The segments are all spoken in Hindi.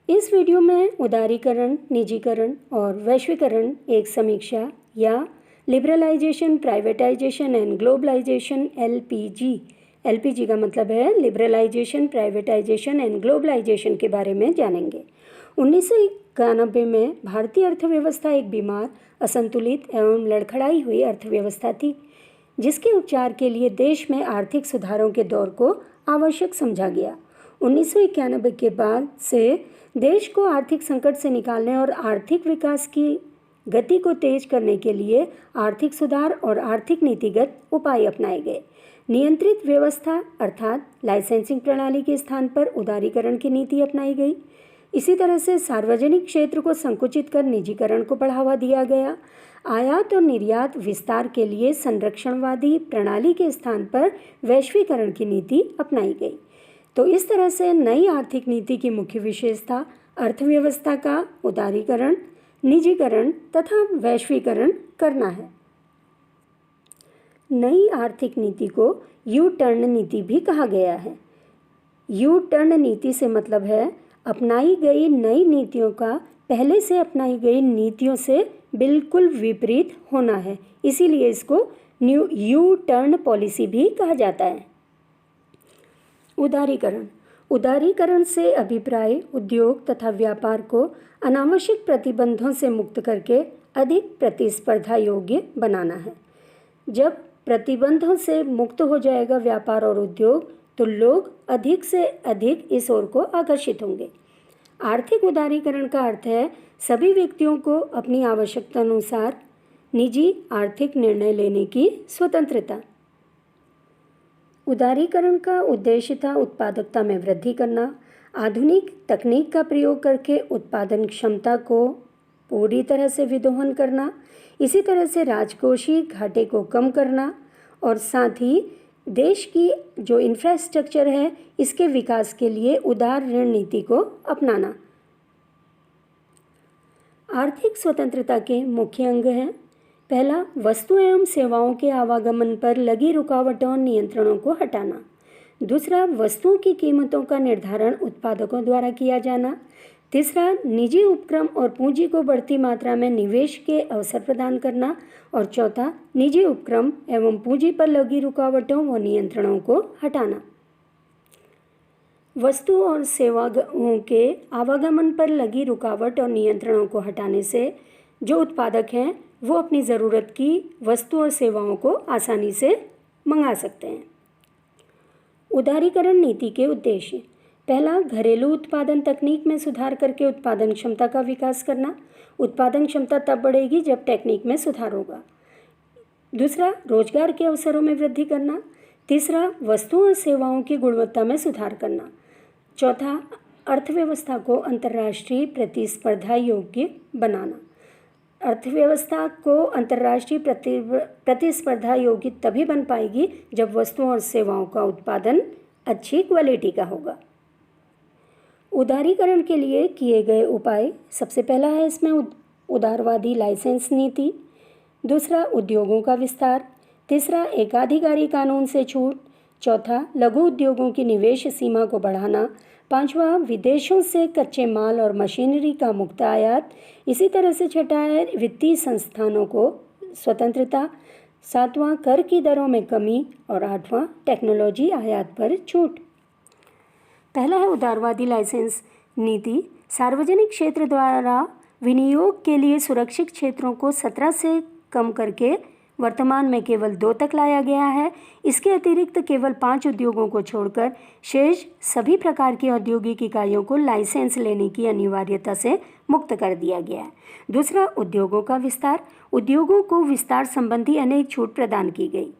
इस वीडियो में उदारीकरण, निजीकरण और वैश्वीकरण एक समीक्षा या liberalisation, privatisation and globalisation LPG का मतलब है लिबरलाइजेशन, प्राइवेटाइजेशन एंड ग्लोबलाइजेशन के बारे में जानेंगे। 1991 में भारतीय अर्थव्यवस्था एक बीमार, असंतुलित एवं लड़खड़ाई हुई अर्थव्यवस्था थी, जिसके उपचार के लिए देश में आर्थिक सुधारों के दौर को आवश्यक समझा गया। 1991 के बाद से देश को आर्थिक संकट से निकालने और आर्थिक विकास की गति को तेज करने के लिए आर्थिक सुधार और आर्थिक नीतिगत उपाय अपनाए गए। नियंत्रित व्यवस्था अर्थात लाइसेंसिंग प्रणाली के स्थान पर उदारीकरण की नीति अपनाई गई। इसी तरह से सार्वजनिक क्षेत्र को संकुचित कर निजीकरण को बढ़ावा दिया गया। आयात और निर्यात विस्तार के लिए संरक्षणवादी प्रणाली के स्थान पर वैश्वीकरण की नीति अपनाई गई। तो इस तरह से नई आर्थिक नीति की मुख्य विशेषता अर्थव्यवस्था का उदारीकरण, निजीकरण तथा वैश्वीकरण करना है। नई आर्थिक नीति को यू टर्न नीति भी कहा गया है। यू टर्न नीति से मतलब है अपनाई गई नई नीतियों का पहले से अपनाई गई नीतियों से बिल्कुल विपरीत होना है, इसीलिए इसको यू टर्न पॉलिसी भी कहा जाता है। उदारीकरण से अभिप्राय उद्योग तथा व्यापार को अनावश्यक प्रतिबंधों से मुक्त करके अधिक प्रतिस्पर्धा योग्य बनाना है। जब प्रतिबंधों से मुक्त हो जाएगा व्यापार और उद्योग, तो लोग अधिक से अधिक इस ओर को आकर्षित होंगे। आर्थिक उदारीकरण का अर्थ है सभी व्यक्तियों को अपनी आवश्यकता अनुसार निजी आर्थिक निर्णय लेने की स्वतंत्रता। उदारीकरण का उद्देश्य था उत्पादकता में वृद्धि करना, आधुनिक तकनीक का प्रयोग करके उत्पादन क्षमता को पूरी तरह से विदोहन करना, इसी तरह से राजकोषीय घाटे को कम करना और साथ ही देश की जो इंफ्रास्ट्रक्चर है इसके विकास के लिए उदार ऋण नीति को अपनाना। आर्थिक स्वतंत्रता के मुख्य अंग हैं। पहला, वस्तु एवं सेवाओं के आवागमन पर लगी रुकावटों और नियंत्रणों को हटाना। दूसरा, वस्तुओं की कीमतों का निर्धारण उत्पादकों द्वारा किया जाना। तीसरा, निजी उपक्रम और पूंजी को बढ़ती मात्रा में निवेश के अवसर प्रदान करना। और चौथा, निजी उपक्रम एवं पूंजी पर लगी रुकावटों व नियंत्रणों को हटाना। वस्तु और सेवाओं के आवागमन पर लगी रुकावट और नियंत्रणों को हटाने से जो उत्पादक हैं वो अपनी ज़रूरत की वस्तु और सेवाओं को आसानी से मंगा सकते हैं। उदारीकरण नीति के उद्देश्य: पहला, घरेलू उत्पादन तकनीक में सुधार करके उत्पादन क्षमता का विकास करना। उत्पादन क्षमता तब बढ़ेगी जब टेक्निक में सुधार होगा। दूसरा, रोजगार के अवसरों में वृद्धि करना। तीसरा, वस्तुओं और सेवाओं की गुणवत्ता में सुधार करना। चौथा, अर्थव्यवस्था को अंतर्राष्ट्रीय प्रतिस्पर्धा योग्य बनाना। अर्थव्यवस्था को अंतर्राष्ट्रीय प्रतिस्पर्धा योग्य तभी बन पाएगी जब वस्तुओं और सेवाओं का उत्पादन अच्छी क्वालिटी का होगा। उदारीकरण के लिए किए गए उपाय: सबसे पहला है इसमें उदारवादी लाइसेंस नीति। दूसरा, उद्योगों का विस्तार। तीसरा, एकाधिकारी कानून से छूट। चौथा, लघु उद्योगों की निवेश सीमा को बढ़ाना। पांचवा, विदेशों से कच्चे माल और मशीनरी का मुक्त आयात। इसी तरह से छठा है वित्तीय संस्थानों को स्वतंत्रता। सातवां, कर की दरों में कमी। और आठवां, टेक्नोलॉजी आयात पर छूट। पहला है उदारवादी लाइसेंस नीति। सार्वजनिक क्षेत्र द्वारा विनियोग के लिए सुरक्षित क्षेत्रों को 17 से कम करके वर्तमान में केवल 2 तक लाया गया है। इसके अतिरिक्त केवल 5 उद्योगों को छोड़कर शेष सभी प्रकार की औद्योगिक इकाइयों को लाइसेंस लेने की अनिवार्यता से मुक्त कर दिया गया है। दूसरा, उद्योगों का विस्तार। उद्योगों को विस्तार संबंधी अनेक छूट प्रदान की गई।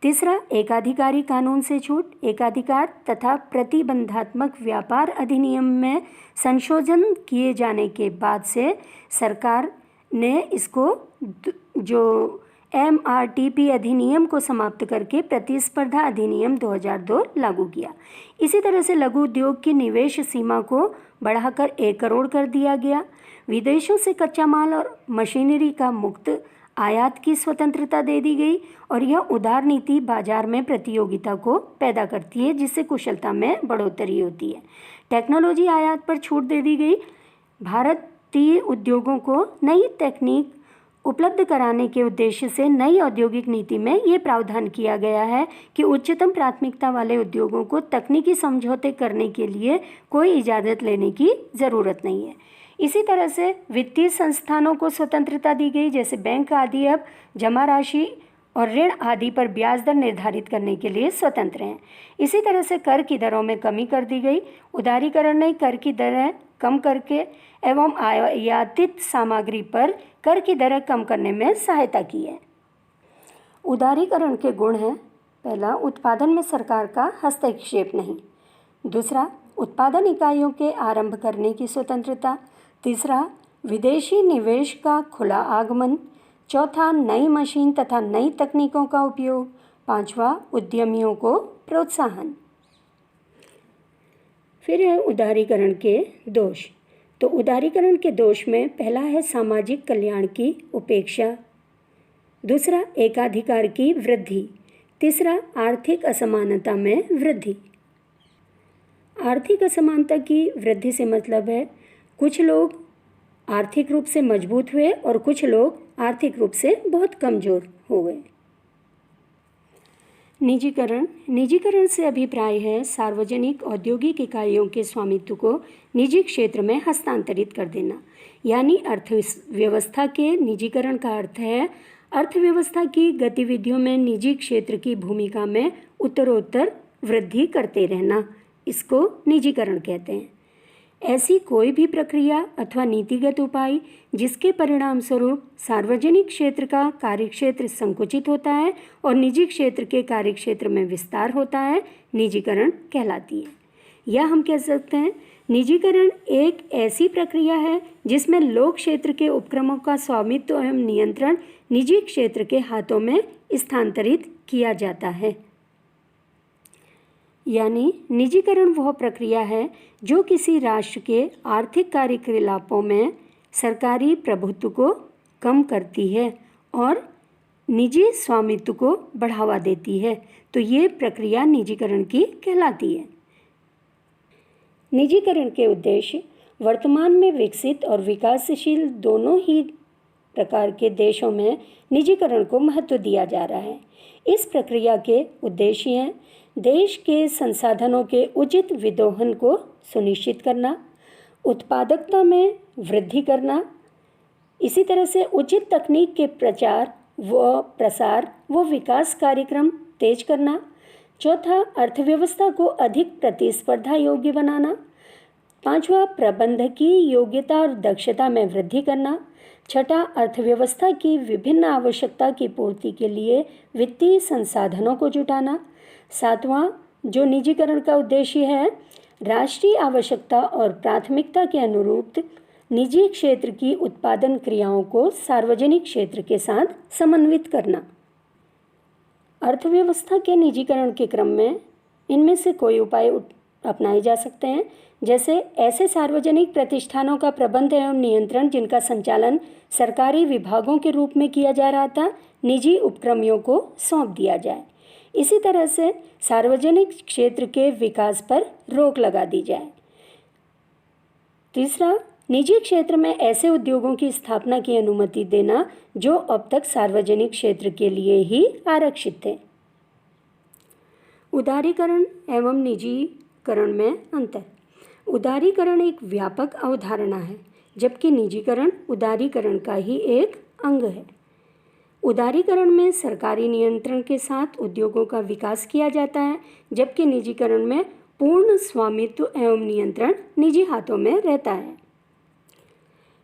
तीसरा, एकाधिकारी कानून से छूट। एकाधिकार तथा प्रतिबंधात्मक व्यापार अधिनियम में संशोधन किए जाने के बाद से सरकार ने इसको जो MRTP अधिनियम को समाप्त करके प्रतिस्पर्धा अधिनियम 2002 लागू किया। इसी तरह से लघु उद्योग की निवेश सीमा को बढ़ाकर 1 करोड़ कर दिया गया। विदेशों से कच्चा माल और मशीनरी का मुक्त आयात की स्वतंत्रता दे दी गई और यह उदार नीति बाजार में प्रतियोगिता को पैदा करती है, जिससे कुशलता में बढ़ोतरी होती है। टेक्नोलॉजी आयात पर छूट दे दी गई। भारतीय उद्योगों को नई तकनीक उपलब्ध कराने के उद्देश्य से नई औद्योगिक नीति में ये प्रावधान किया गया है कि उच्चतम प्राथमिकता वाले उद्योगों को तकनीकी समझौते करने के लिए कोई इजाज़त लेने की ज़रूरत नहीं है। इसी तरह से वित्तीय संस्थानों को स्वतंत्रता दी गई, जैसे बैंक आदि अब जमा राशि और ऋण आदि पर ब्याज दर निर्धारित करने के लिए स्वतंत्र हैं। इसी तरह से कर की दरों में कमी कर दी गई। उदारीकरण ने कर की दरें कम करके एवं आयातित सामग्री पर कर की दरें कम करने में सहायता की है। उदारीकरण के गुण हैं: पहला, उत्पादन में सरकार का हस्तक्षेप नहीं। दूसरा, उत्पादन इकाइयों के आरंभ करने की स्वतंत्रता। तीसरा, विदेशी निवेश का खुला आगमन। चौथा, नई मशीन तथा नई तकनीकों का उपयोग। पांचवा, उद्यमियों को प्रोत्साहन। फिर है उदारीकरण के दोष। तो उदारीकरण के दोष में पहला है सामाजिक कल्याण की उपेक्षा। दूसरा, एकाधिकार की वृद्धि। तीसरा, आर्थिक असमानता में वृद्धि। आर्थिक असमानता की वृद्धि से मतलब है कुछ लोग आर्थिक रूप से मजबूत हुए और कुछ लोग आर्थिक रूप से बहुत कमज़ोर हो गए। निजीकरण से अभिप्राय है सार्वजनिक औद्योगिक इकाइयों के स्वामित्व को निजी क्षेत्र में हस्तांतरित कर देना। यानी अर्थव्यवस्था के निजीकरण का अर्थ है अर्थव्यवस्था की गतिविधियों में निजी क्षेत्र की भूमिका में उत्तरोत्तर वृद्धि करते रहना। इसको निजीकरण कहते हैं। ऐसी कोई भी प्रक्रिया अथवा नीतिगत उपाय जिसके परिणाम स्वरूप सार्वजनिक क्षेत्र का कार्यक्षेत्र संकुचित होता है और निजी क्षेत्र के कार्यक्षेत्र में विस्तार होता है, निजीकरण कहलाती है। या हम कह सकते हैं निजीकरण एक ऐसी प्रक्रिया है जिसमें लोक क्षेत्र के उपक्रमों का स्वामित्व एवं नियंत्रण निजी क्षेत्र के हाथों में स्थानांतरित किया जाता है। यानी निजीकरण वह प्रक्रिया है जो किसी राष्ट्र के आर्थिक कार्यकलापों में सरकारी प्रभुत्व को कम करती है और निजी स्वामित्व को बढ़ावा देती है। तो ये प्रक्रिया निजीकरण की कहलाती है। निजीकरण के उद्देश्य वर्तमान में विकसित और विकासशील दोनों ही प्रकार के देशों में निजीकरण को महत्व दिया जा रहा है। इस प्रक्रिया के उद्देश्य हैं देश के संसाधनों के उचित विदोहन को सुनिश्चित करना, उत्पादकता में वृद्धि करना, इसी तरह से उचित तकनीक के प्रचार व प्रसार व विकास कार्यक्रम तेज करना। चौथा, अर्थव्यवस्था को अधिक प्रतिस्पर्धा योग्य बनाना। पांचवा, प्रबंधकीय योग्यता और दक्षता में वृद्धि करना। छठा, अर्थव्यवस्था की विभिन्न आवश्यकता की पूर्ति के लिए वित्तीय संसाधनों को जुटाना। सातवां, जो निजीकरण का उद्देश्य है राष्ट्रीय आवश्यकता और प्राथमिकता के अनुरूप निजी क्षेत्र की उत्पादन क्रियाओं को सार्वजनिक क्षेत्र के साथ समन्वित करना। अर्थव्यवस्था के निजीकरण के क्रम में इनमें से कोई उपाय अपनाए जा सकते हैं, जैसे ऐसे सार्वजनिक प्रतिष्ठानों का प्रबंध एवं नियंत्रण जिनका संचालन सरकारी विभागों के रूप में किया जा रहा था, निजी उपक्रमियों को सौंप दिया जाए। इसी तरह से सार्वजनिक क्षेत्र के विकास पर रोक लगा दी जाए। तीसरा, निजी क्षेत्र में ऐसे उद्योगों की स्थापना की अनुमति देना जो अब तक सार्वजनिक क्षेत्र के लिए ही आरक्षित थे। उदारीकरण एवं निजीकरण में अंतर। उदारीकरण एक व्यापक अवधारणा है, जबकि निजीकरण उदारीकरण का ही एक अंग है। उदारीकरण में सरकारी नियंत्रण के साथ उद्योगों का विकास किया जाता है, जबकि निजीकरण में पूर्ण स्वामित्व एवं नियंत्रण निजी हाथों में रहता है।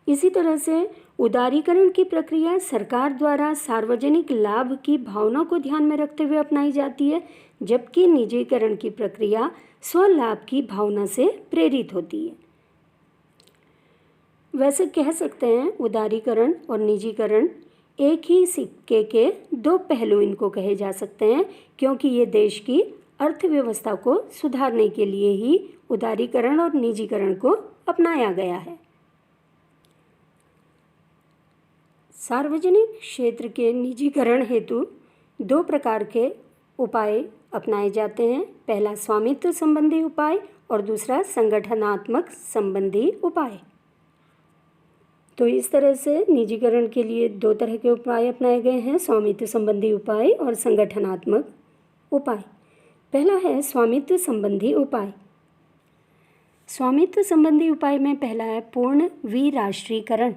इसी तरह से उदारीकरण की प्रक्रिया सरकार द्वारा सार्वजनिक लाभ की भावना को ध्यान में रखते हुए अपनाई जाती है, जबकि निजीकरण की प्रक्रिया स्वलाभ की भावना से प्रेरित होती है। वैसे कह सकते हैं उदारीकरण और निजीकरण एक ही सिक्के के दो पहलू इनको कहे जा सकते हैं, क्योंकि ये देश की अर्थव्यवस्था को सुधारने के लिए ही उदारीकरण और निजीकरण को अपनाया गया है। सार्वजनिक क्षेत्र के निजीकरण हेतु दो प्रकार के उपाय अपनाए जाते हैं। पहला, स्वामित्व संबंधी उपाय और दूसरा संगठनात्मक संबंधी उपाय। तो इस तरह से निजीकरण के लिए दो तरह के उपाय अपनाए गए हैं, स्वामित्व संबंधी उपाय और संगठनात्मक उपाय। पहला है स्वामित्व संबंधी उपाय। स्वामित्व संबंधी उपाय में पहला है पूर्ण विराष्ट्रीयकरण।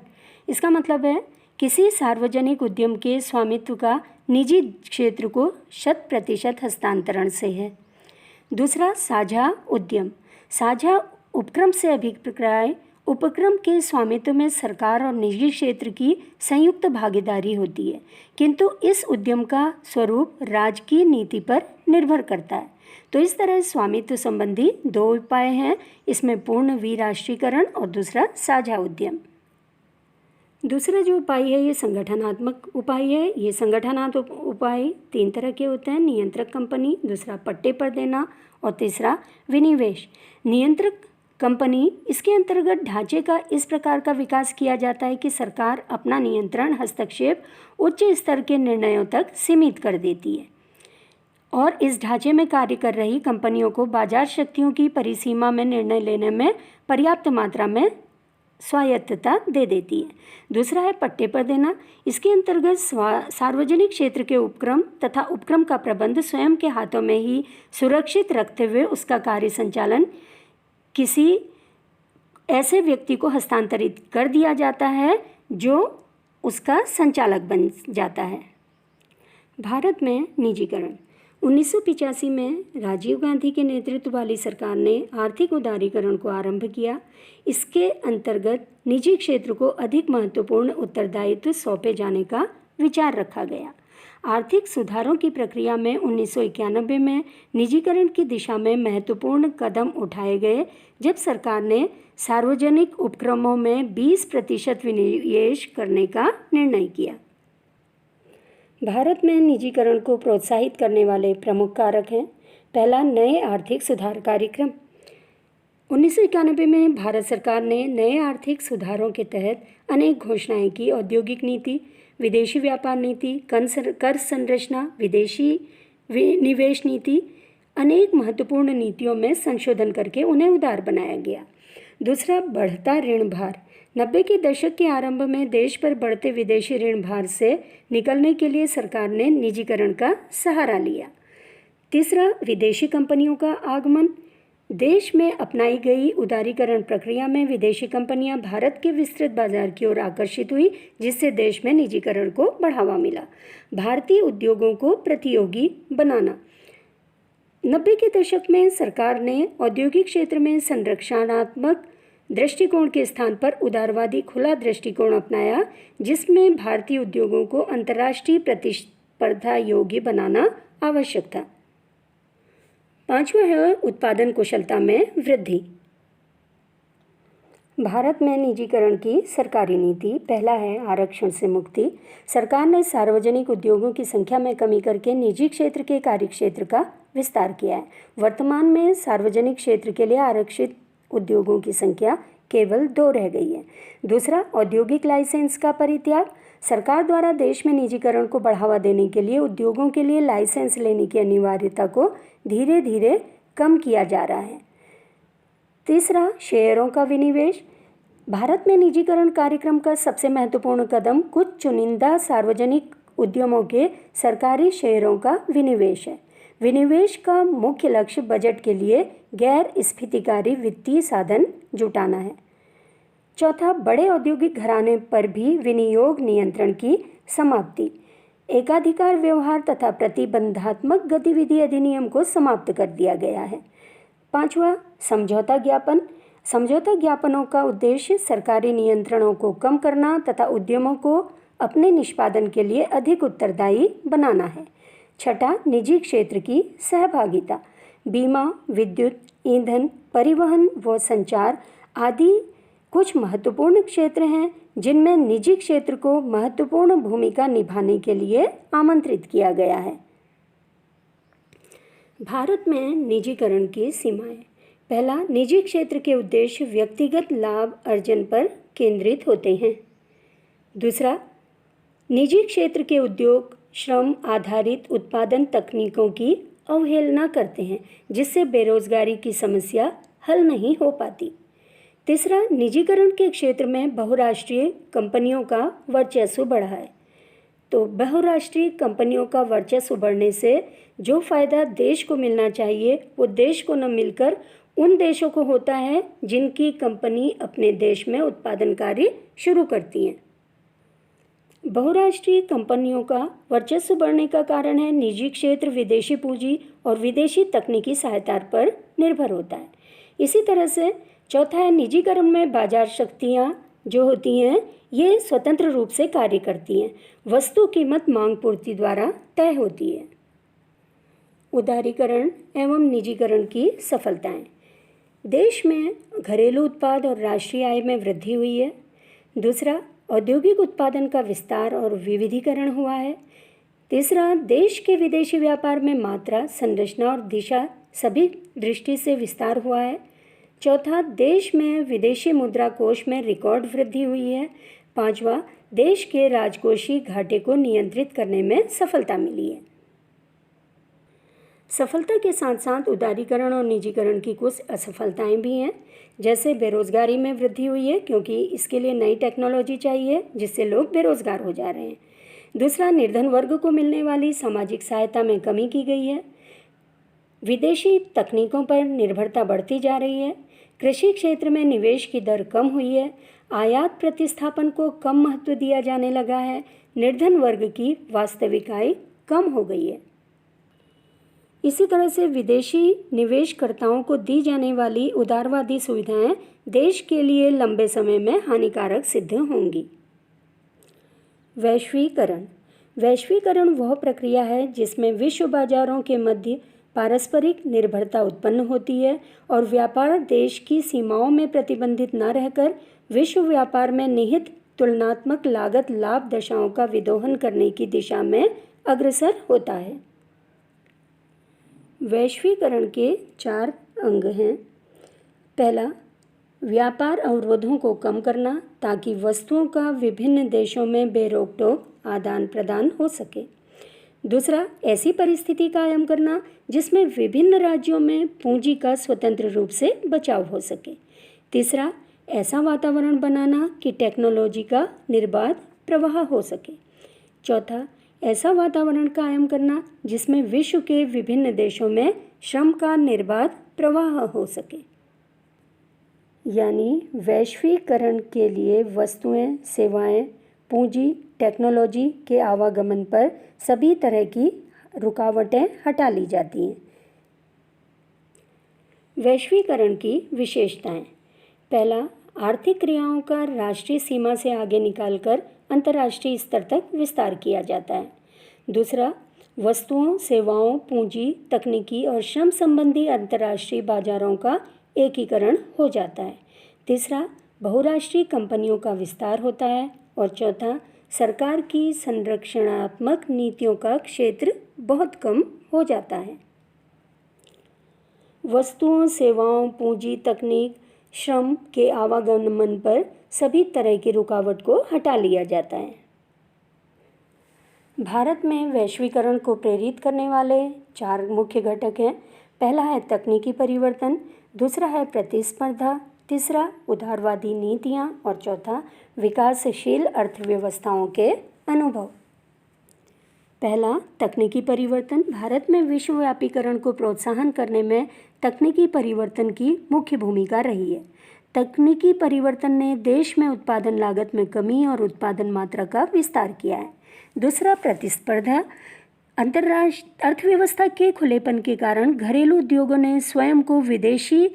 इसका मतलब है किसी सार्वजनिक उद्यम के स्वामित्व का निजी क्षेत्र को 100% हस्तांतरण से है। दूसरा साझा उद्यम। साझा उपक्रम से अभिप्राय उपक्रम के स्वामित्व में सरकार और निजी क्षेत्र की संयुक्त भागीदारी होती है, किंतु इस उद्यम का स्वरूप राजकीय नीति पर निर्भर करता है। तो इस तरह स्वामित्व संबंधी दो उपाय हैं, इसमें पूर्ण विराष्ट्रीयकरण और दूसरा साझा उद्यम। दूसरा जो उपाय है ये संगठनात्मक उपाय है। ये संगठनात्मक उपाय 3 तरह के होते हैं, नियंत्रक कंपनी, दूसरा पट्टे पर देना और तीसरा विनिवेश। नियंत्रक कंपनी, इसके अंतर्गत ढांचे का इस प्रकार का विकास किया जाता है कि सरकार अपना नियंत्रण हस्तक्षेप उच्च स्तर के निर्णयों तक सीमित कर देती है और इस ढांचे में कार्य कर रही कंपनियों को बाजार शक्तियों की परिसीमा में निर्णय लेने में पर्याप्त मात्रा में स्वायत्तता दे देती है। दूसरा है पट्टे पर देना। इसके अंतर्गत सार्वजनिक क्षेत्र के उपक्रम तथा उपक्रम का प्रबंध स्वयं के हाथों में ही सुरक्षित रखते हुए उसका कार्य संचालन किसी ऐसे व्यक्ति को हस्तांतरित कर दिया जाता है जो उसका संचालक बन जाता है। भारत में निजीकरण। 1985 में राजीव गांधी के नेतृत्व वाली सरकार ने आर्थिक उदारीकरण को आरंभ किया। इसके अंतर्गत निजी क्षेत्र को अधिक महत्वपूर्ण उत्तरदायित्व सौंपे जाने का विचार रखा गया। आर्थिक सुधारों की प्रक्रिया में 1991 में निजीकरण की दिशा में महत्वपूर्ण कदम उठाए गए, जब सरकार ने सार्वजनिक उपक्रमों में 20% विनिवेश करने का निर्णय किया। भारत में निजीकरण को प्रोत्साहित करने वाले प्रमुख कारक हैं। पहला, नए आर्थिक सुधार कार्यक्रम। 1991 में भारत सरकार ने नए आर्थिक सुधारों के तहत अनेक घोषणाएं की। औद्योगिक नीति, विदेशी व्यापार नीति, कर संरचना, विदेशी निवेश नीति, अनेक महत्वपूर्ण नीतियों में संशोधन करके उन्हें उदार बनाया गया। दूसरा, बढ़ता ऋण भार। 90 के दशक के आरंभ में देश पर बढ़ते विदेशी ऋण भार से निकलने के लिए सरकार ने निजीकरण का सहारा लिया। तीसरा, विदेशी कंपनियों का आगमन। देश में अपनाई गई उदारीकरण प्रक्रिया में विदेशी कंपनियां भारत के विस्तृत बाजार की ओर आकर्षित हुई, जिससे देश में निजीकरण को बढ़ावा मिला। भारतीय उद्योगों को प्रतियोगी बनाना। 90 के दशक में सरकार ने औद्योगिक क्षेत्र में संरक्षणात्मक दृष्टिकोण के स्थान पर उदारवादी खुला दृष्टिकोण अपनाया, जिसमें भारतीय उद्योगों को अंतर्राष्ट्रीय प्रतिस्पर्धा योग्य बनाना आवश्यक था। पांचवा है उत्पादन कुशलता में वृद्धि। भारत में निजीकरण की सरकारी नीति। पहला है आरक्षण से मुक्ति। सरकार ने सार्वजनिक उद्योगों की संख्या में कमी करके निजी क्षेत्र के कार्यक्षेत्र का विस्तार किया है। वर्तमान में सार्वजनिक क्षेत्र के लिए आरक्षित उद्योगों की संख्या केवल 2 रह गई है। दूसरा, औद्योगिक लाइसेंस का परित्याग। सरकार द्वारा देश में निजीकरण को बढ़ावा देने के लिए उद्योगों के लिए लाइसेंस लेने की अनिवार्यता को धीरे धीरे कम किया जा रहा है। तीसरा, शेयरों का विनिवेश। भारत में निजीकरण कार्यक्रम का सबसे महत्वपूर्ण कदम कुछ चुनिंदा सार्वजनिक उद्यमों के सरकारी शेयरों का विनिवेश है। विनिवेश का मुख्य लक्ष्य बजट के लिए गैर स्फीतिकारी वित्तीय साधन जुटाना है। चौथा, बड़े औद्योगिक घराने पर भी विनियोग नियंत्रण की समाप्ति। एकाधिकार व्यवहार तथा प्रतिबंधात्मक गतिविधि अधिनियम को समाप्त कर दिया गया है। पांचवा, समझौता ज्ञापन। समझौता ज्ञापनों का उद्देश्य सरकारी नियंत्रणों को कम करना तथा उद्यमों को अपने निष्पादन के लिए अधिक उत्तरदायी बनाना है। छठा, निजी क्षेत्र की सहभागिता। बीमा, विद्युत, ईंधन, परिवहन व संचार आदि कुछ महत्वपूर्ण क्षेत्र हैं जिनमें निजी क्षेत्र को महत्वपूर्ण भूमिका निभाने के लिए आमंत्रित किया गया है। भारत में निजीकरण की सीमाएं। पहला, निजी क्षेत्र के उद्देश्य व्यक्तिगत लाभ अर्जन पर केंद्रित होते हैं। दूसरा, निजी क्षेत्र के उद्योग श्रम आधारित उत्पादन तकनीकों की अवहेलना करते हैं, जिससे बेरोजगारी की समस्या हल नहीं हो पाती। तीसरा, निजीकरण के क्षेत्र में बहुराष्ट्रीय कंपनियों का वर्चस्व बढ़ा है। तो बहुराष्ट्रीय कंपनियों का वर्चस्व बढ़ने से जो फायदा देश को मिलना चाहिए वो देश को न मिलकर उन देशों को होता है जिनकी कंपनी अपने देश में उत्पादन कार्य शुरू करती हैं। बहुराष्ट्रीय कंपनियों का वर्चस्व बढ़ने का कारण है निजी क्षेत्र विदेशी पूंजी और विदेशी तकनीकी सहायता पर निर्भर होता है। इसी तरह से चौथा है, निजीकरण में बाजार शक्तियाँ जो होती हैं ये स्वतंत्र रूप से कार्य करती हैं। वस्तु कीमत मांग पूर्ति द्वारा तय होती है। उदारीकरण एवं निजीकरण की सफलताएं। देश में घरेलू उत्पाद और राष्ट्रीय आय में वृद्धि हुई है। दूसरा, औद्योगिक उत्पादन का विस्तार और विविधीकरण हुआ है। तीसरा, देश के विदेशी व्यापार में मात्रा, संरचना और दिशा सभी दृष्टि से विस्तार हुआ है। चौथा, देश में विदेशी मुद्रा कोष में रिकॉर्ड वृद्धि हुई है। पांचवा, देश के राजकोषीय घाटे को नियंत्रित करने में सफलता मिली है। सफलता के साथ साथ उदारीकरण और निजीकरण की कुछ असफलताएं भी हैं, जैसे बेरोजगारी में वृद्धि हुई है क्योंकि इसके लिए नई टेक्नोलॉजी चाहिए जिससे लोग बेरोजगार हो जा रहे हैं। दूसरा, निर्धन वर्ग को मिलने वाली सामाजिक सहायता में कमी की गई है। विदेशी तकनीकों पर निर्भरता बढ़ती जा रही है। कृषि क्षेत्र में निवेश की दर कम हुई है। आयात प्रतिस्थापन को कम महत्व दिया जाने लगा है। निर्धन वर्ग की वास्तविक आय कम हो गई है। इसी तरह से विदेशी निवेशकर्ताओं को दी जाने वाली उदारवादी सुविधाएं देश के लिए लंबे समय में हानिकारक सिद्ध होंगी। वैश्वीकरण वह प्रक्रिया है जिसमें विश्व बाजारों के मध्य पारस्परिक निर्भरता उत्पन्न होती है और व्यापार देश की सीमाओं में प्रतिबंधित न रहकर विश्व व्यापार में निहित तुलनात्मक लागत लाभ दशाओं का विदोहन करने की दिशा में अग्रसर होता है। वैश्वीकरण के 4 अंग हैं। पहला, व्यापार अवरोधों को कम करना ताकि वस्तुओं का विभिन्न देशों में बेरोक टोक आदान प्रदान हो सके। दूसरा, ऐसी परिस्थिति कायम करना जिसमें विभिन्न राज्यों में पूंजी का स्वतंत्र रूप से बचाव हो सके। तीसरा, ऐसा वातावरण बनाना कि टेक्नोलॉजी का निर्बाध प्रवाह हो सके। चौथा, ऐसा वातावरण कायम करना जिसमें विश्व के विभिन्न देशों में श्रम का निर्बाध प्रवाह हो सके। यानी वैश्वीकरण के लिए वस्तुएं, सेवाएं, पूंजी, टेक्नोलॉजी के आवागमन पर सभी तरह की रुकावटें हटा ली जाती हैं। वैश्वीकरण की विशेषताएं। पहला, आर्थिक क्रियाओं का राष्ट्रीय सीमा से आगे निकालकर अंतर्राष्ट्रीय स्तर तक विस्तार किया जाता है। दूसरा, वस्तुओं, सेवाओं, पूंजी, तकनीकी और श्रम संबंधी अंतर्राष्ट्रीय बाजारों का एकीकरण हो जाता है। तीसरा, बहुराष्ट्रीय कंपनियों का विस्तार होता है। और चौथा, सरकार की संरक्षणात्मक नीतियों का क्षेत्र बहुत कम हो जाता है। वस्तुओं, सेवाओं, पूंजी, तकनीक, श्रम के आवागमन पर सभी तरह की रुकावट को हटा लिया जाता है। भारत में वैश्वीकरण को प्रेरित करने वाले 4 मुख्य घटक हैं। पहला है तकनीकी परिवर्तन, दूसरा है प्रतिस्पर्धा, तीसरा उदारवादी नीतियाँ और चौथा विकासशील अर्थव्यवस्थाओं के अनुभव। पहला, तकनीकी परिवर्तन। भारत में विश्वव्यापीकरण को प्रोत्साहन करने में तकनीकी परिवर्तन की मुख्य भूमिका रही है। तकनीकी परिवर्तन ने देश में उत्पादन लागत में कमी और उत्पादन मात्रा का विस्तार किया है। दूसरा, प्रतिस्पर्धा। अंतर्राष्ट्रीय अर्थव्यवस्था के खुलेपन के कारण घरेलू उद्योगों ने स्वयं को विदेशी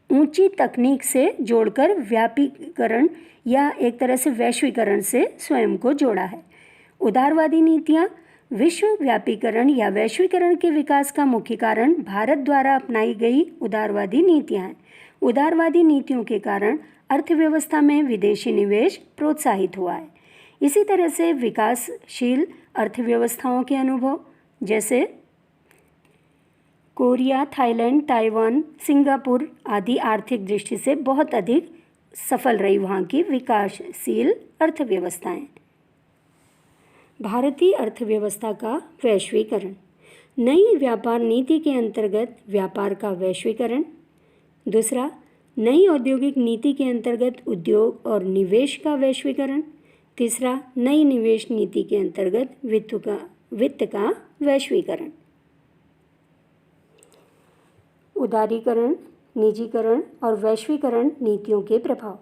ऊंची तकनीक से जोड़कर व्यापीकरण या एक तरह से वैश्वीकरण से स्वयं को जोड़ा है। उदारवादी नीतियाँ। विश्व व्यापीकरण या वैश्वीकरण के विकास का मुख्य कारण भारत द्वारा अपनाई गई उदारवादी नीतियाँ हैं। उदारवादी नीतियों के कारण अर्थव्यवस्था में विदेशी निवेश प्रोत्साहित हुआ है। इसी तरह से विकासशील अर्थव्यवस्थाओं के अनुभव, जैसे कोरिया, थाईलैंड, ताइवान, सिंगापुर आदि आर्थिक दृष्टि से बहुत अधिक सफल रही वहाँ की विकासशील अर्थव्यवस्थाएं। भारतीय अर्थव्यवस्था का वैश्वीकरण। नई व्यापार नीति के अंतर्गत व्यापार का वैश्वीकरण। दूसरा, नई औद्योगिक नीति के अंतर्गत उद्योग और निवेश का वैश्वीकरण। तीसरा, नई निवेश नीति के अंतर्गत वित्त का वैश्वीकरण। उदारीकरण, निजीकरण और वैश्वीकरण नीतियों के प्रभाव।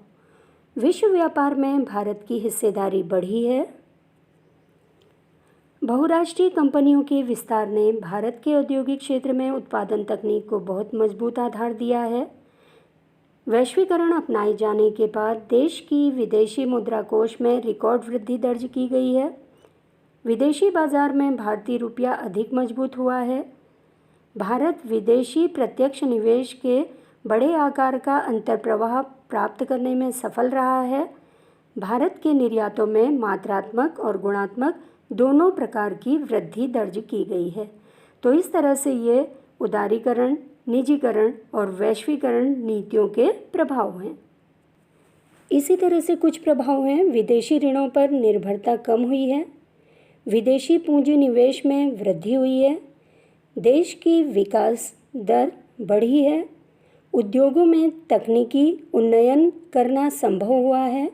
विश्व व्यापार में भारत की हिस्सेदारी बढ़ी है। बहुराष्ट्रीय कंपनियों के विस्तार ने भारत के औद्योगिक क्षेत्र में उत्पादन तकनीक को बहुत मजबूत आधार दिया है। वैश्वीकरण अपनाए जाने के बाद देश की विदेशी मुद्रा कोष में रिकॉर्ड वृद्धि दर्ज की गई है। विदेशी बाजार में भारतीय रुपया अधिक मजबूत हुआ है। भारत विदेशी प्रत्यक्ष निवेश के बड़े आकार का अंतर्प्रवाह प्राप्त करने में सफल रहा है। भारत के निर्यातों में मात्रात्मक और गुणात्मक दोनों प्रकार की वृद्धि दर्ज की गई है। तो इस तरह से ये उदारीकरण, निजीकरण और वैश्वीकरण नीतियों के प्रभाव हैं। इसी तरह से कुछ प्रभाव हैं। विदेशी ऋणों पर निर्भरता कम हुई है। विदेशी पूंजी निवेश में वृद्धि हुई है। देश की विकास दर बढ़ी है। उद्योगों में तकनीकी उन्नयन करना संभव हुआ है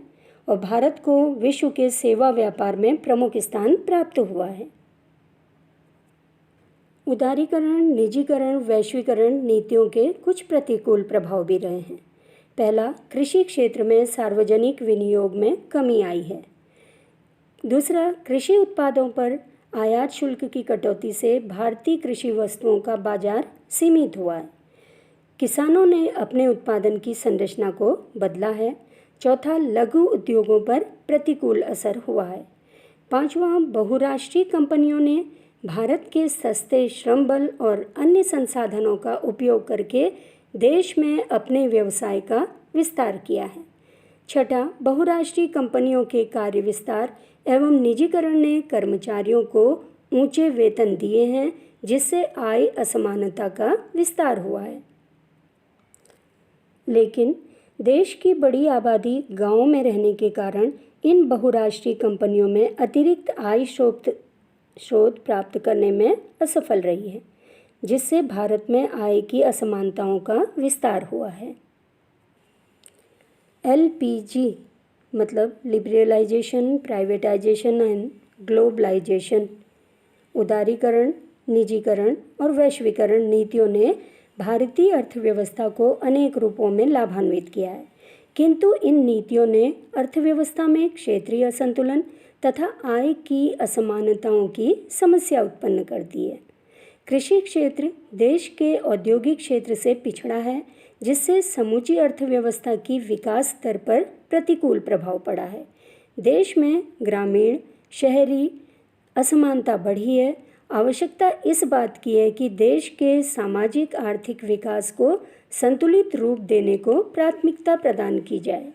और भारत को विश्व के सेवा व्यापार में प्रमुख स्थान प्राप्त हुआ है। उदारीकरण, निजीकरण, वैश्वीकरण नीतियों के कुछ प्रतिकूल प्रभाव भी रहे हैं। पहला, कृषि क्षेत्र में सार्वजनिक विनियोग में कमी आई है। दूसरा, कृषि उत्पादों पर आयात शुल्क की कटौती से भारतीय कृषि वस्तुओं का बाजार सीमित हुआ है। किसानों ने अपने उत्पादन की संरचना को बदला है। चौथा, लघु उद्योगों पर प्रतिकूल असर हुआ है। पांचवा, बहुराष्ट्रीय कंपनियों ने भारत के सस्ते श्रम बल और अन्य संसाधनों का उपयोग करके देश में अपने व्यवसाय का विस्तार किया है। छठा, बहुराष्ट्रीय कंपनियों के कार्य विस्तार एवं निजीकरण ने कर्मचारियों को ऊंचे वेतन दिए हैं, जिससे आय असमानता का विस्तार हुआ है। लेकिन देश की बड़ी आबादी गांवों में रहने के कारण इन बहुराष्ट्रीय कंपनियों में अतिरिक्त आय स्रोत प्राप्त करने में असफल रही है, जिससे भारत में आय की असमानताओं का विस्तार हुआ है। LPG मतलब लिबरलाइजेशन, प्राइवेटाइजेशन एंड ग्लोबलाइजेशन। उदारीकरण, निजीकरण और वैश्वीकरण नीतियों ने भारतीय अर्थव्यवस्था को अनेक रूपों में लाभान्वित किया है, किंतु इन नीतियों ने अर्थव्यवस्था में क्षेत्रीय असंतुलन तथा आय की असमानताओं की समस्या उत्पन्न कर दी है। कृषि क्षेत्र देश के औद्योगिक क्षेत्र से पिछड़ा है, जिससे समूची अर्थव्यवस्था की विकास दर पर प्रतिकूल प्रभाव पड़ा है। देश में ग्रामीण शहरी असमानता बढ़ी है। आवश्यकता इस बात की है कि देश के सामाजिक आर्थिक विकास को संतुलित रूप देने को प्राथमिकता प्रदान की जाए।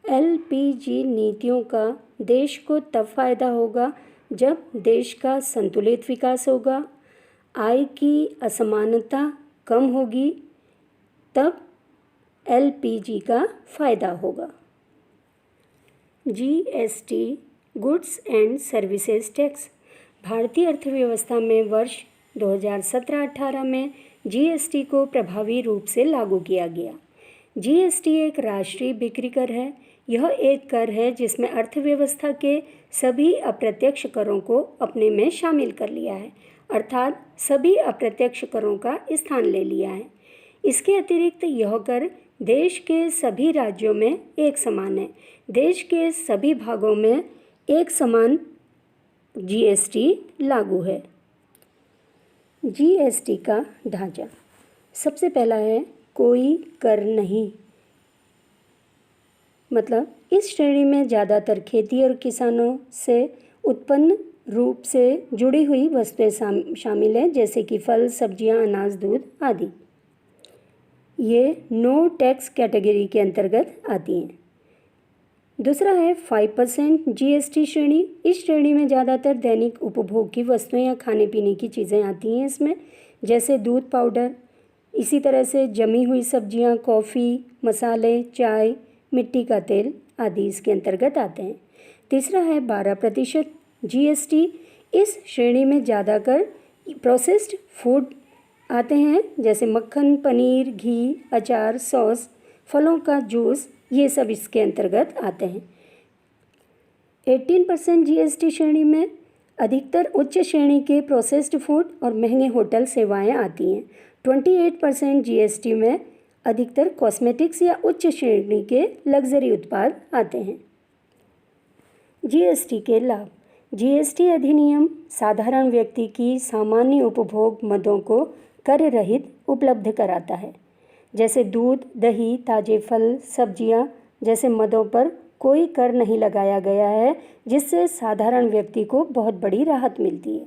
LPG नीतियों का देश को तब फायदा होगा जब देश का संतुलित विकास होगा, आय की असमानता कम होगी, तब LPG का फायदा होगा। GST goods and services tax. भारतीय अर्थव्यवस्था में वर्ष 2017-18 में GST को प्रभावी रूप से लागू किया गया। GST एक राष्ट्रीय बिक्री कर है। यह एक कर है जिसमें अर्थव्यवस्था के सभी अप्रत्यक्ष करों को अपने में शामिल कर लिया है, अर्थात सभी अप्रत्यक्ष करों का स्थान ले लिया है। इसके अतिरिक्त यह कर देश के सभी राज्यों में एक समान है। देश के सभी भागों में एक समान GST लागू है। GST का ढांचा। सबसे पहला है कोई कर नहीं, मतलब इस श्रेणी में ज़्यादातर खेती और किसानों से उत्पन्न रूप से जुड़ी हुई वस्तुएं शामिल हैं, जैसे कि फल, सब्जियां, अनाज, दूध आदि। ये नो टैक्स कैटेगरी के अंतर्गत आती हैं। दूसरा है 5% GST श्रेणी। इस श्रेणी में ज़्यादातर दैनिक उपभोग की वस्तुएं या खाने पीने की चीज़ें आती हैं इसमें, जैसे दूध, पाउडर, इसी तरह से जमी हुई सब्जियां, कॉफ़ी, मसाले, चाय, मिट्टी का तेल आदि इसके अंतर्गत आते हैं। तीसरा है 12% GST। इस श्रेणी में ज़्यादातर प्रोसेस्ड फूड आते हैं, जैसे मक्खन, पनीर, घी, अचार, सॉस, फलों का जूस, ये सब इसके अंतर्गत आते हैं। 18% जीएसटी श्रेणी में अधिकतर उच्च श्रेणी के प्रोसेस्ड फूड और महंगे होटल सेवाएं आती हैं। 28% जीएसटी में अधिकतर कॉस्मेटिक्स या उच्च श्रेणी के लग्जरी उत्पाद आते हैं। जीएसटी के लाभ। जीएसटी अधिनियम साधारण व्यक्ति की सामान्य उपभोग मदों को कर रहित उपलब्ध कराता है, जैसे दूध, दही, ताजे फल, सब्जियां जैसे मदों पर कोई कर नहीं लगाया गया है, जिससे साधारण व्यक्ति को बहुत बड़ी राहत मिलती है।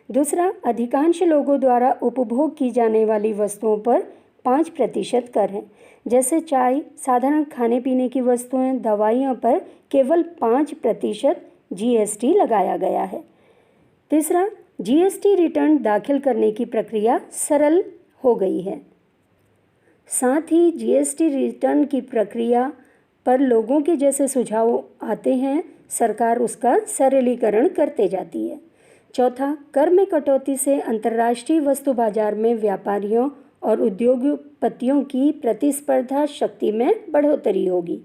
दूसरा, अधिकांश लोगों द्वारा उपभोग की जाने वाली वस्तुओं पर 5% कर है, जैसे चाय, साधारण खाने पीने की वस्तुएं, दवाइयों पर केवल 5% जीएसटी लगाया गया है। तीसरा, जीएसटी रिटर्न दाखिल करने की प्रक्रिया सरल हो गई है। साथ ही जीएसटी रिटर्न की प्रक्रिया पर लोगों के जैसे सुझाव आते हैं, सरकार उसका सरलीकरण करते जाती है। चौथा, कर में कटौती से अंतर्राष्ट्रीय वस्तु बाजार में व्यापारियों और उद्योगपतियों की प्रतिस्पर्धा शक्ति में बढ़ोतरी होगी।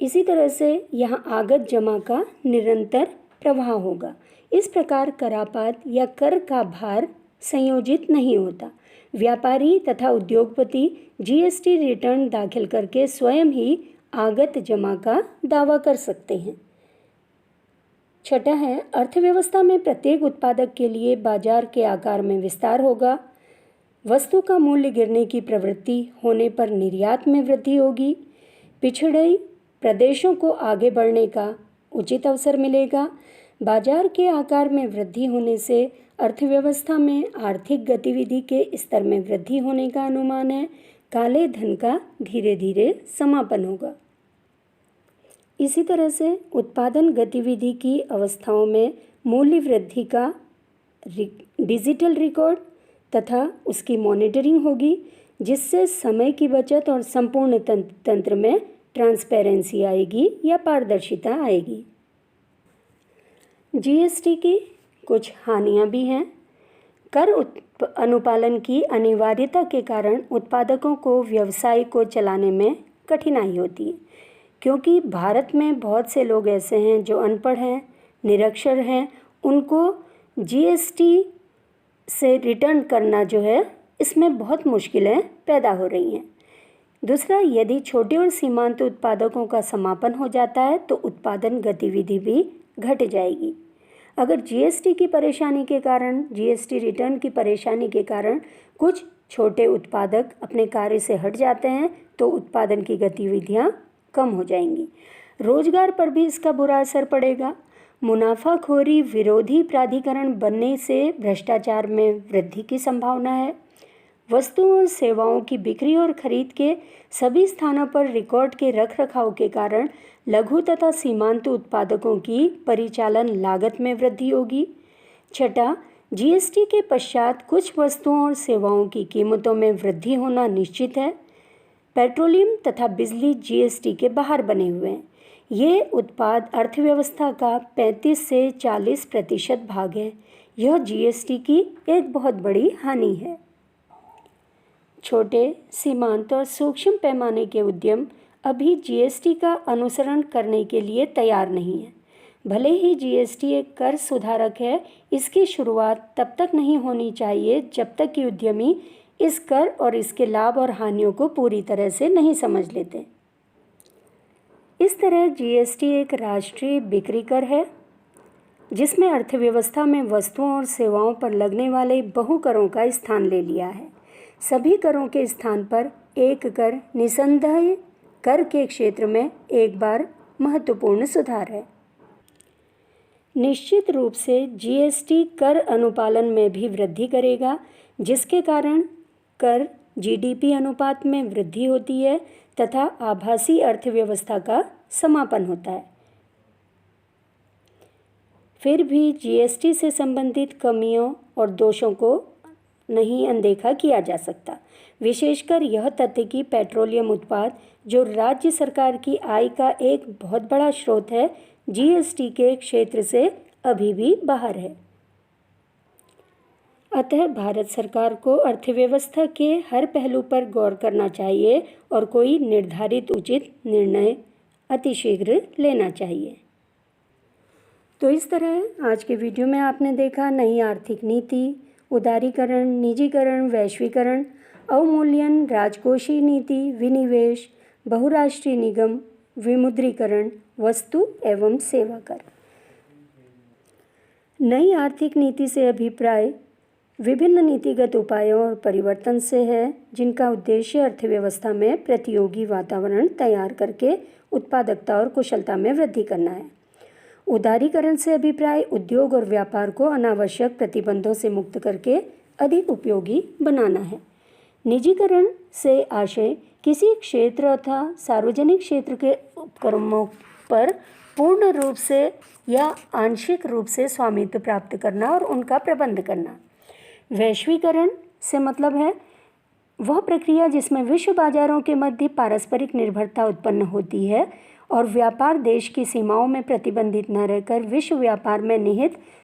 इसी तरह से यहाँ आगत जमा का निरंतर प्रवाह होगा। इस प्रकार करापात या कर का भार संयोजित नहीं होता। व्यापारी तथा उद्योगपति जीएसटी रिटर्न दाखिल करके स्वयं ही आगत जमा का दावा कर सकते हैं। छठा है, अर्थव्यवस्था में प्रत्येक उत्पादक के लिए बाजार के आकार में विस्तार होगा। वस्तु का मूल्य गिरने की प्रवृत्ति होने पर निर्यात में वृद्धि होगी। पिछड़े प्रदेशों को आगे बढ़ने का उचित अवसर मिलेगा। बाजार के आकार में वृद्धि होने से अर्थव्यवस्था में आर्थिक गतिविधि के स्तर में वृद्धि होने का अनुमान है। काले धन का धीरे धीरे समापन होगा। इसी तरह से उत्पादन गतिविधि की अवस्थाओं में मूल्य वृद्धि का डिजिटल रिकॉर्ड तथा उसकी मॉनिटरिंग होगी, जिससे समय की बचत और संपूर्ण तंत्र में ट्रांसपेरेंसी आएगी या पारदर्शिता आएगी। जीएसटी की कुछ हानियां भी हैं। कर अनुपालन की अनिवार्यता के कारण उत्पादकों को व्यवसाय को चलाने में कठिनाई होती है, क्योंकि भारत में बहुत से लोग ऐसे हैं जो अनपढ़ हैं, निरक्षर हैं। उनको जीएसटी से रिटर्न करना जो है, इसमें बहुत मुश्किलें पैदा हो रही हैं। दूसरा, यदि छोटे और सीमांत उत्पादकों का समापन हो जाता है तो उत्पादन गतिविधि भी घट जाएगी। अगर जीएसटी की परेशानी के कारण, जीएसटी रिटर्न की परेशानी के कारण कुछ छोटे उत्पादक अपने कार्य से हट जाते हैं तो उत्पादन की गतिविधियां कम हो जाएंगी। रोजगार पर भी इसका बुरा असर पड़ेगा। मुनाफाखोरी विरोधी प्राधिकरण बनने से भ्रष्टाचार में वृद्धि की संभावना है। वस्तुओं और सेवाओं की बिक्री और खरीद के सभी स्थानों पर रिकॉर्ड के रखरखाव के कारण लघु तथा सीमांत उत्पादकों की परिचालन लागत में वृद्धि होगी। छठा, जीएसटी के पश्चात कुछ वस्तुओं और सेवाओं की कीमतों में वृद्धि होना निश्चित है। पेट्रोलियम तथा बिजली जीएसटी के बाहर बने हुए हैं। ये उत्पाद अर्थव्यवस्था का 35 से 40% भाग है। यह जीएसटी की एक बहुत बड़ी हानि है। छोटे, सीमांत और सूक्ष्म पैमाने के उद्यम अभी जीएसटी का अनुसरण करने के लिए तैयार नहीं है। भले ही जीएसटी एक कर सुधारक है, इसकी शुरुआत तब तक नहीं होनी चाहिए जब तक कि उद्यमी इस कर और इसके लाभ और हानियों को पूरी तरह से नहीं समझ लेते। इस तरह जीएसटी एक राष्ट्रीय बिक्री कर है, जिसमें अर्थव्यवस्था में वस्तुओं और सेवाओं पर लगने वाले बहु करों का स्थान ले लिया है। सभी करों के स्थान पर एक कर निसंदेह कर के क्षेत्र में एक बार महत्वपूर्ण सुधार है। निश्चित रूप से जीएसटी कर अनुपालन में भी वृद्धि करेगा, जिसके कारण कर जीडीपी अनुपात में वृद्धि होती है तथा आभासी अर्थव्यवस्था का समापन होता है। फिर भी जीएसटी से संबंधित कमियों और दोषों को नहीं अनदेखा किया जा सकता, विशेषकर यह तथ्य कि पेट्रोलियम उत्पाद, जो राज्य सरकार की आय का एक बहुत बड़ा स्रोत है, जीएसटी के क्षेत्र से अभी भी बाहर है। अतः भारत सरकार को अर्थव्यवस्था के हर पहलू पर गौर करना चाहिए और कोई निर्धारित उचित निर्णय अतिशीघ्र लेना चाहिए। तो इस तरह आज के वीडियो में आपने देखा नई आर्थिक नीति, उदारीकरण, निजीकरण, वैश्वीकरण, अवमूल्यन, राजकोषीय नीति, विनिवेश, बहुराष्ट्रीय निगम, विमुद्रीकरण, वस्तु एवं सेवा कर। नई आर्थिक नीति से अभिप्राय विभिन्न नीतिगत उपायों और परिवर्तन से है, जिनका उद्देश्य अर्थव्यवस्था में प्रतियोगी वातावरण तैयार करके उत्पादकता और कुशलता में वृद्धि करना है। उदारीकरण से अभिप्राय उद्योग और व्यापार को अनावश्यक प्रतिबंधों से मुक्त करके अधिक उपयोगी बनाना है। निजीकरण से आशय किसी क्षेत्र अथवा सार्वजनिक क्षेत्र के उपक्रमों पर पूर्ण रूप से या आंशिक रूप से स्वामित्व प्राप्त करना और उनका प्रबंध करना। वैश्वीकरण से मतलब है वह प्रक्रिया जिसमें विश्व बाजारों के मध्य पारस्परिक निर्भरता उत्पन्न होती है और व्यापार देश की सीमाओं में प्रतिबंधित न रहकर विश्व व्यापार में निहित